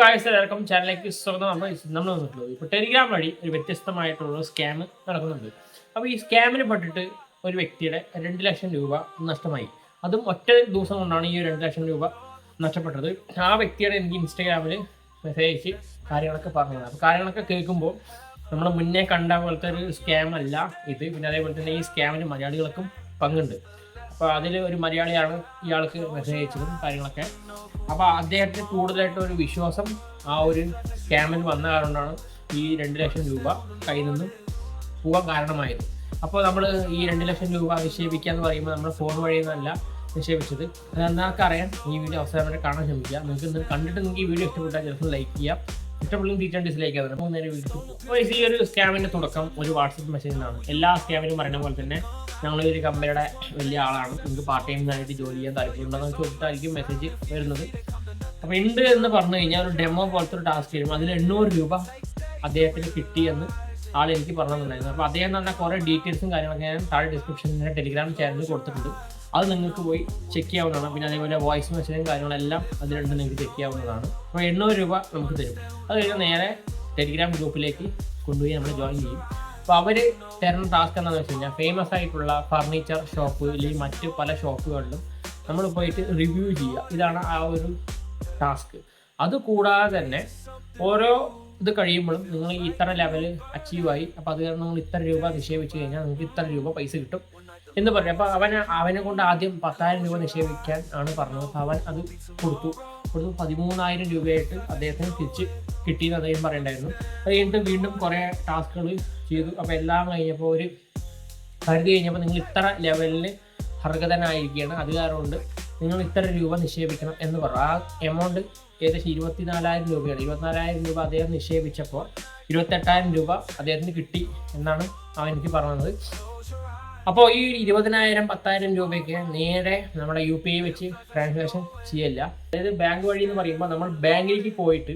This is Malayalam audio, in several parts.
ഗായ്സ് എല്ലാവർക്കും ചാനലിലേക്ക് സ്വാഗതം. നമ്മൾ വന്നിട്ടുള്ളത് ഇപ്പോൾ ടെലിഗ്രാം വഴി ഒരു വ്യത്യസ്തമായിട്ടുള്ള സ്കാം നടക്കുന്നുണ്ട്. അപ്പോൾ ഈ സ്കാമിൽ പെട്ടിട്ട് ഒരു വ്യക്തിയുടെ 2 ലക്ഷം രൂപ നഷ്ടമായി. അതും ഒറ്റ ദിവസം കൊണ്ടാണ് ഈ 2 ലക്ഷം രൂപ നഷ്ടപ്പെട്ടത്. ആ വ്യക്തിയുടെ എനിക്ക് ഇൻസ്റ്റാഗ്രാമിൽ മെസ്സേജ് അയച്ച് കാര്യങ്ങളൊക്കെ പറഞ്ഞത്. അപ്പോൾ കാര്യങ്ങളൊക്കെ കേൾക്കുമ്പോൾ നമ്മൾ മുന്നേ കണ്ട പോലത്തെ ഒരു സ്കാം അല്ല ഇത്. പിന്നെ അതേപോലെ തന്നെ ഈ സ്കാമിൽ മലയാളികൾക്കും പങ്കുണ്ട്. അപ്പോൾ അതിൽ ഒരു മലയാളിയാണ് ഇയാൾക്ക് മെസ്സേജ് അയച്ചതും കാര്യങ്ങളൊക്കെ. അപ്പോൾ അദ്ദേഹത്തിന് കൂടുതലായിട്ട് ഒരു വിശ്വാസം ആ ഒരു സ്കാമിൽ വന്ന കാരണമാണ് ഈ 2 ലക്ഷം രൂപ കയ്യിൽ നിന്നും പോകാൻ കാരണമായത്. അപ്പോൾ നമ്മൾ ഈ 2 ലക്ഷം രൂപ നിക്ഷേപിക്കുക എന്ന് പറയുമ്പോൾ നമ്മൾ ഫോൺ വഴിയൊന്നുമല്ല നിക്ഷേപിച്ചത്. അതെന്താണെന്നൊക്കെ അറിയാൻ ഈ വീഡിയോ അവസാനം വരെ കാണാൻ ശ്രമിക്കുക. നിങ്ങൾക്ക് കണ്ടിട്ട് നിങ്ങൾക്ക് ഈ വീഡിയോ ഇഷ്ടപ്പെട്ടാൽ ചിലപ്പോൾ ലൈക്ക് ചെയ്യാം, ഇഷ്ടപ്പെട്ടും ടീച്ചർ ഡിസ്ലൈക്ക് ചെയ്യാതെ. അപ്പോൾ നേരെ വീഡിയോ. അപ്പോൾ ഈ ഒരു സ്കാമിൻ്റെ തുടക്കം ഒരു വാട്സപ്പ് മെസ്സേജിൽ നിന്നാണ്. എല്ലാ സ്കാമിനും പറയുന്ന പോലെ തന്നെ ഞങ്ങൾ ഒരു കമ്പനിയുടെ വലിയ ആളാണ്, നിങ്ങൾക്ക് പാർട്ട് ടൈം ആയിട്ട് ജോലി ചെയ്യാൻ താല്പര്യമുണ്ടെന്ന് ചോദിച്ചിട്ടായിരിക്കും മെസ്സേജ് വരുന്നത്. അപ്പോൾ ഉണ്ട് എന്ന് പറഞ്ഞു കഴിഞ്ഞാൽ ഒരു ഡെമോ പോലത്തെ ഒരു ടാസ്ക് വരും. അതിൽ 800 രൂപ അദ്ദേഹത്തിന് കിട്ടിയെന്ന് ആൾ എനിക്ക് പറഞ്ഞിട്ടുണ്ടായിരുന്നു. അപ്പോൾ അദ്ദേഹം എന്ന് പറഞ്ഞാൽ കുറേ ഡീറ്റെയിൽസും കാര്യങ്ങളൊക്കെ ഞാൻ താഴെ ഡിസ്ക്രിപ്ഷനിൽ ടെലിഗ്രാം ചാനലിൽ കൊടുത്തിട്ടുണ്ട്. അത് നിങ്ങൾക്ക് പോയി ചെക്ക് ചെയ്യാവുന്നതാണ്. പിന്നെ അതേപോലെ വോയിസ് മെസ്സേജും കാര്യങ്ങളെല്ലാം അതിലുണ്ട്, നിങ്ങൾക്ക് ചെക്ക് ചെയ്യാവുന്നതാണ്. അപ്പോൾ 800 രൂപ നമുക്ക് തരും. അത് കഴിഞ്ഞാൽ നേരെ ടെലിഗ്രാം ഗ്രൂപ്പിലേക്ക് കൊണ്ടുപോയി നമ്മൾ ജോയിൻ ചെയ്യും. അപ്പോൾ അവർ തരുന്ന ടാസ്ക് എന്താണെന്ന് വെച്ച് കഴിഞ്ഞാൽ ഫേമസ് ആയിട്ടുള്ള ഫർണിച്ചർ ഷോപ്പ് അല്ലെങ്കിൽ മറ്റ് പല ഷോപ്പുകളിലും നമ്മൾ പോയിട്ട് റിവ്യൂ ചെയ്യുക. ഇതാണ് ആ ഒരു ടാസ്ക്. അതുകൂടാതെ തന്നെ ഓരോ ഇത് കഴിയുമ്പോഴും നിങ്ങൾ ഇത്ര ലെവൽ അച്ചീവായി, അപ്പോൾ അത് കാരണം നിങ്ങൾ ഇത്ര രൂപ നിക്ഷേപിച്ച് കഴിഞ്ഞാൽ നിങ്ങൾക്ക് ഇത്ര രൂപ പൈസ കിട്ടും എന്ന് പറയും. അപ്പോൾ അവനെ കൊണ്ട് ആദ്യം 10,000 രൂപ നിക്ഷേപിക്കാൻ ആണ് പറഞ്ഞത്. അപ്പോൾ അവൻ അത് കൊടുത്തു 13,000 രൂപയായിട്ട് അദ്ദേഹത്തിന് തിരിച്ച് കിട്ടിയെന്ന് അദ്ദേഹം പറയണ്ടായിരുന്നു. അത് കഴിഞ്ഞിട്ട് വീണ്ടും കുറേ ടാസ്കുകൾ ചെയ്തു. അപ്പോൾ എല്ലാം കഴിഞ്ഞപ്പോൾ ഒരു കരുതി കഴിഞ്ഞപ്പോൾ നിങ്ങൾ ഇത്ര ലെവലിൽ അർഹതനായിരിക്കുകയാണ്, അത് കാരണമുണ്ട് നിങ്ങൾ ഇത്ര രൂപ നിക്ഷേപിക്കണം എന്ന് പറഞ്ഞു. ആ എമൗണ്ട് ഏകദേശം 24,000 രൂപയാണ്. 24,000 രൂപ അദ്ദേഹം നിക്ഷേപിച്ചപ്പോൾ 28,000 രൂപ അദ്ദേഹത്തിന് കിട്ടി എന്നാണ് അവൻ എനിക്ക് പറഞ്ഞത്. അപ്പോൾ ഈ 20,000 10,000 രൂപയ്ക്ക് നേരെ നമ്മുടെ UPI വെച്ച് ട്രാൻസാക്ഷൻ ചെയ്യില്ല. അതായത് ബാങ്ക് വഴി എന്ന് പറയുമ്പോൾ നമ്മൾ ബാങ്കിലേക്ക് പോയിട്ട്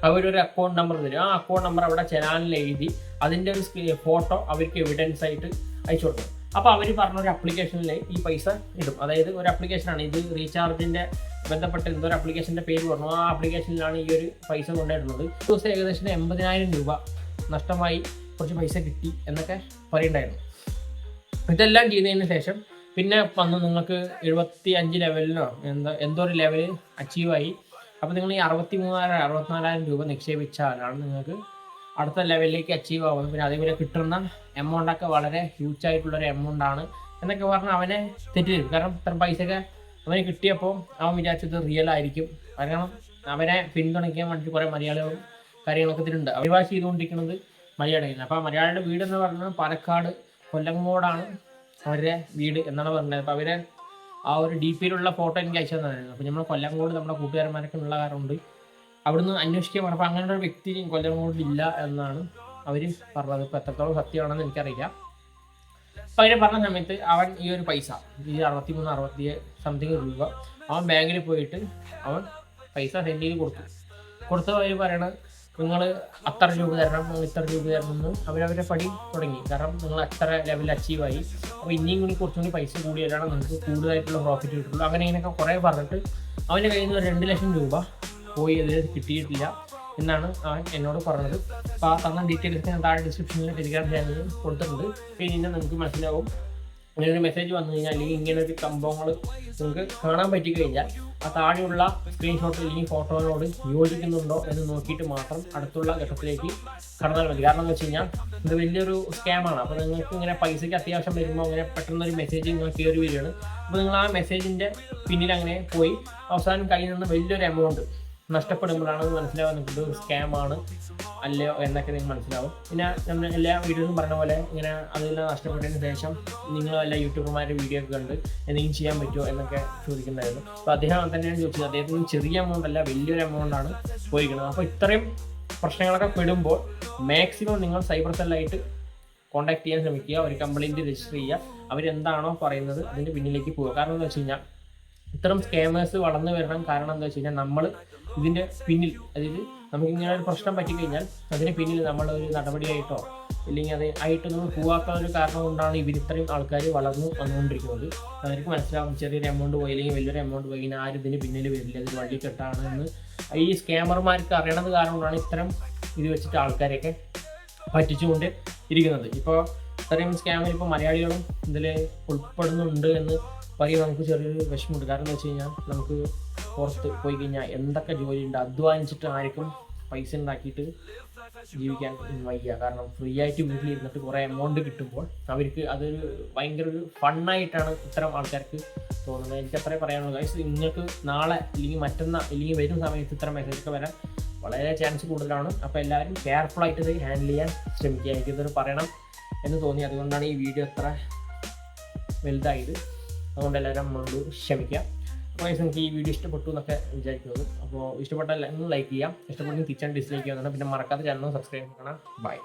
അവരൊരു അക്കൗണ്ട് നമ്പർ തരും. ആ അക്കൗണ്ട് നമ്പർ അവിടെ ചലാനിൽ എഴുതി അതിൻ്റെ ഒരു ഫോട്ടോ അവർക്ക് എവിഡൻസ് ആയിട്ട് അയച്ചു കൊടുക്കും. അപ്പോൾ അവർ പറഞ്ഞൊരു ആപ്ലിക്കേഷനിൽ ഈ പൈസ ഇടും. അതായത് ഒരു ആപ്ലിക്കേഷനാണ് ഇത്, റീചാർജിൻ്റെ ബന്ധപ്പെട്ട് എന്തൊരു ആപ്ലിക്കേഷൻ്റെ പേര് പറഞ്ഞു. ആ ആപ്ലിക്കേഷനിലാണ് ഈ ഒരു പൈസ കൊണ്ടുവരുന്നത്. ദിവസം ഏകദേശം 80,000 രൂപ നഷ്ടമായി, കുറച്ച് പൈസ കിട്ടി എന്നൊക്കെ പറയുന്നുണ്ടായിരുന്നു. ഇതെല്ലാം ചെയ്തതിന് ശേഷം പിന്നെ വന്ന് നിങ്ങൾക്ക് 75 ലെവലിനോ എന്തോ ഒരു ലെവൽ അച്ചീവായി. അപ്പോൾ നിങ്ങൾ ഈ 63,000-64,000 രൂപ നിക്ഷേപിച്ചാലാണ് നിങ്ങൾക്ക് അടുത്ത ലെവലിലേക്ക് അച്ചീവ് ആവുന്നത്. പിന്നെ അതേപോലെ കിട്ടുന്ന എമൗണ്ടൊക്കെ വളരെ ഹ്യൂജ് ആയിട്ടുള്ളൊരു എമൗണ്ടാണ് എന്നൊക്കെ പറഞ്ഞ് അവനെ തെറ്റിദ്ധരും. കാരണം ഇത്ര പൈസയൊക്കെ അവന് കിട്ടിയപ്പോൾ അവൻ വിചാരിച്ചത് റിയൽ ആയിരിക്കും. കാരണം അവനെ പിന്തുണയ്ക്കാൻ വേണ്ടി കുറേ മലയാളികളും കാര്യങ്ങളൊക്കെ ഇതിലുണ്ട്. അവർ ചെയ്തുകൊണ്ടിരിക്കുന്നത് മലയാളികളാണ്. അപ്പോൾ മലയാളിയുടെ വീട് എന്ന് പറഞ്ഞാൽ പാലക്കാട് കൊല്ലങ്കോടാണ് അവരുടെ വീട് എന്നാണ് പറഞ്ഞത്. അപ്പോൾ അവരെ ആ ഒരു DP-യിലുള്ള ഫോട്ടോ എനിക്ക് അയച്ചു തന്നായിരുന്നു. അപ്പോൾ നമ്മൾ കൊല്ലങ്കോട് നമ്മുടെ കൂട്ടുകാരന്മാരൊക്കെ ഉള്ള കാരണമുണ്ട് അവിടുന്ന് അന്വേഷിക്കാൻ പറഞ്ഞു. അപ്പോൾ അങ്ങനെ ഒരു വ്യക്തി കൊല്ലങ്കോടില്ല എന്നാണ് അവർ പറഞ്ഞത്. ഇപ്പോൾ എത്രത്തോളം സത്യമാണെന്ന് എനിക്കറിയില്ല. അപ്പോൾ അവർ പറഞ്ഞ സമയത്ത് അവൻ ഈ ഒരു പൈസ ഈ 63-60 സംതിങ് രൂപ അവൻ ബാങ്കിൽ പോയിട്ട് അവൻ പൈസ സെൻഡ് ചെയ്ത് കൊടുത്തു. അവർ പറയണത് നിങ്ങൾ അത്ര രൂപ തരണം, നിങ്ങൾ ഇത്ര രൂപ തരണം എന്ന് അവരവരെ പടി തുടങ്ങി. കാരണം നിങ്ങൾ അത്ര ലെവൽ അച്ചീവായി, അപ്പോൾ ഇനിയും കൂടി കുറച്ചുകൂടി പൈസ കൂടിയാലാണ് നിങ്ങൾക്ക് കൂടുതലായിട്ടുള്ള പ്രോഫിറ്റ് കിട്ടുള്ളൂ. അങ്ങനെ ഇങ്ങനെയൊക്കെ കുറേ പറഞ്ഞിട്ട് അവൻ്റെ കയ്യിൽ നിന്ന് 2 ലക്ഷം രൂപ പോയി അതിൽ കിട്ടിയിട്ടില്ല എന്നാണ് അവൻ എന്നോട് പറഞ്ഞത്. അപ്പോൾ ആ തന്ന ഡീറ്റെയിൽസ് ഞാൻ താഴെ ഡിസ്ക്രിപ്ഷനിൽ ടെലിഗ്രാം ചാനലിൽ കൊടുത്തിട്ടുണ്ട്. പിന്നെ നിങ്ങൾക്ക് മനസ്സിലാവും. ഇങ്ങനെ ഒരു മെസ്സേജ് വന്നു കഴിഞ്ഞാൽ അല്ലെങ്കിൽ ഇങ്ങനൊരു സംഭവങ്ങൾ നിങ്ങൾക്ക് കാണാൻ പറ്റിക്കഴിഞ്ഞാൽ ആ താഴെയുള്ള സ്ക്രീൻഷോട്ട് അല്ലെങ്കിൽ ഫോട്ടോയോട് യോജിക്കുന്നുണ്ടോ എന്ന് നോക്കിയിട്ട് മാത്രം അടുത്തുള്ള ഘട്ടത്തിലേക്ക് കടന്നാൽ മതി. കാരണം എന്ന് വെച്ച് കഴിഞ്ഞാൽ ഇത് വലിയൊരു സ്കാമാണ്. അപ്പോൾ നിങ്ങൾക്ക് ഇങ്ങനെ പൈസയ്ക്ക് അത്യാവശ്യം വരുമ്പോൾ അങ്ങനെ പെട്ടെന്നൊരു മെസ്സേജ് നിങ്ങൾ കയറി വരികയാണ്. അപ്പോൾ നിങ്ങൾ ആ മെസ്സേജിൻ്റെ പിന്നിൽ അങ്ങനെ പോയി അവസാനം കയ്യിൽ നിന്ന് വലിയൊരു എമൗണ്ട് നഷ്ടപ്പെടുമ്പോഴാണ് മനസ്സിലാവുന്നത് ഒരു സ്കാമാണ് അല്ലയോ എന്നൊക്കെ നിങ്ങൾക്ക് മനസ്സിലാവും. പിന്നെ നമ്മൾ എല്ലാ വീഡിയോസും പറഞ്ഞ പോലെ ഇങ്ങനെ അതെല്ലാം നഷ്ടപ്പെട്ടതിന് ശേഷം നിങ്ങൾ എല്ലാ യൂട്യൂബർമാരുടെ വീഡിയോ ഒക്കെ കണ്ട് എന്തെങ്കിലും ചെയ്യാൻ പറ്റുമോ എന്നൊക്കെ ചോദിക്കുന്നുണ്ടായിരുന്നു. അപ്പോൾ അദ്ദേഹം തന്നെയാണ് ചോദിച്ചത്. അദ്ദേഹത്തിന് ചെറിയ എമൗണ്ട് അല്ല, വലിയൊരു എമൗണ്ടാണ് പോയിരിക്കുന്നത്. അപ്പോൾ ഇത്രയും പ്രശ്നങ്ങളൊക്കെ പെടുമ്പോൾ മാക്സിമം നിങ്ങൾ സൈബർ സെല്ലായിട്ട് കോൺടാക്ട് ചെയ്യാൻ ശ്രമിക്കുക. ഒരു കംപ്ലയിൻറ്റ് രജിസ്റ്റർ ചെയ്യുക. അവരെന്താണോ പറയുന്നത് അതിൻ്റെ പിന്നിലേക്ക് പോവുക. കാരണം എന്താ വെച്ച് കഴിഞ്ഞാൽ ഇത്തരം സ്കാമേഴ്സ് വളർന്നു വരണം. കാരണം എന്താ വെച്ച് കഴിഞ്ഞാൽ നമ്മൾ ഇതിൻ്റെ പിന്നിൽ, അതായത് നമുക്കിങ്ങനെ ഒരു പ്രശ്നം പറ്റിക്കഴിഞ്ഞാൽ അതിന് പിന്നിൽ നമ്മളൊരു നടപടിയായിട്ടോ ഇല്ലെങ്കിൽ അത് ആയിട്ടൊന്നും പോവാത്ത ഒരു കാരണം കൊണ്ടാണ് ഇത്രയും ആൾക്കാർ വളർന്നു വന്നുകൊണ്ടിരിക്കുന്നത്. അവർക്ക് മനസ്സിലാവും ചെറിയൊരു എമൗണ്ട് പോയി അല്ലെങ്കിൽ വലിയൊരു എമൗണ്ട് പോയി കഴിഞ്ഞാൽ ആരും ഇതിന് പിന്നിൽ വരില്ല, ഇതൊരു വള്ളിക്കെട്ടാണ് എന്ന് ഈ സ്കാമർമാർക്ക് അറിയണത് കാരണമാണ് ഇത്തരം ഇത് വെച്ചിട്ട് ആൾക്കാരെയൊക്കെ പറ്റിച്ചുകൊണ്ട് ഇരിക്കുന്നത്. ഇപ്പോൾ ഇത്രയും സ്കാമിൽ ഇപ്പോൾ മലയാളികളും ഇതിൽ ഉൾപ്പെടുന്നുണ്ട് എന്ന് പറയുമ്പോൾ നമുക്ക് ചെറിയൊരു വിഷമമുണ്ട്. കാരണം എന്ന് വെച്ച് കഴിഞ്ഞാൽ നമുക്ക് പുറത്ത് പോയി കഴിഞ്ഞാൽ എന്തൊക്കെ ജോലിയുണ്ട്, അധ്വാനിച്ചിട്ട് ആർക്കും പൈസ ഉണ്ടാക്കിയിട്ട് ജീവിക്കാൻ വയ്യ. കാരണം ഫ്രീ ആയിട്ട് വീട്ടിലിരുന്നിട്ട് കുറേ എമൗണ്ട് കിട്ടുമ്പോൾ അവർക്ക് അതൊരു ഭയങ്കര ഒരു ഫണ്ണായിട്ടാണ് ഇത്തരം ആൾക്കാർക്ക് തോന്നുന്നത്. എനിക്ക് അത്രേ പറയാനുള്ളൂ ഗൈസ്. നിങ്ങൾക്ക് നാളെ അല്ലെങ്കിൽ മറ്റന്നാൾ അല്ലെങ്കിൽ വരും സമയത്ത് ഇത്തരം മെസ്സേജൊക്കെ വരാൻ വളരെ ചാൻസ് കൂടുതലാണ്. അപ്പോൾ എല്ലാവരും കെയർഫുള്ളായിട്ട് ഇത് ഹാൻഡിൽ ചെയ്യാൻ ശ്രമിക്കുക. എനിക്കിതൊരു പറയണം എന്ന് തോന്നി, അതുകൊണ്ടാണ് ഈ വീഡിയോ അത്ര വലുതായത്. അതുകൊണ്ട് എല്ലാവരും നമ്മളോട് ക്ഷമിക്കുക. അപ്പോൾ നിങ്ങൾക്ക് ഈ വീഡിയോ ഇഷ്ടപ്പെട്ടു എന്നൊക്കെ വിചാരിക്കുന്നത്. അപ്പോൾ ഇഷ്ടപ്പെട്ടാൽ ലൈക്ക് ചെയ്യാം, ഇഷ്ടപ്പെട്ടെങ്കിൽ തിരിച്ചാൽ ഡിസ്ലൈക്ക് ചെയ്യുന്നുണ്ട്. പിന്നെ മറക്കാതെ ചാനൽ സബ്സ്ക്രൈബ് ചെയ്യണം. ബൈ.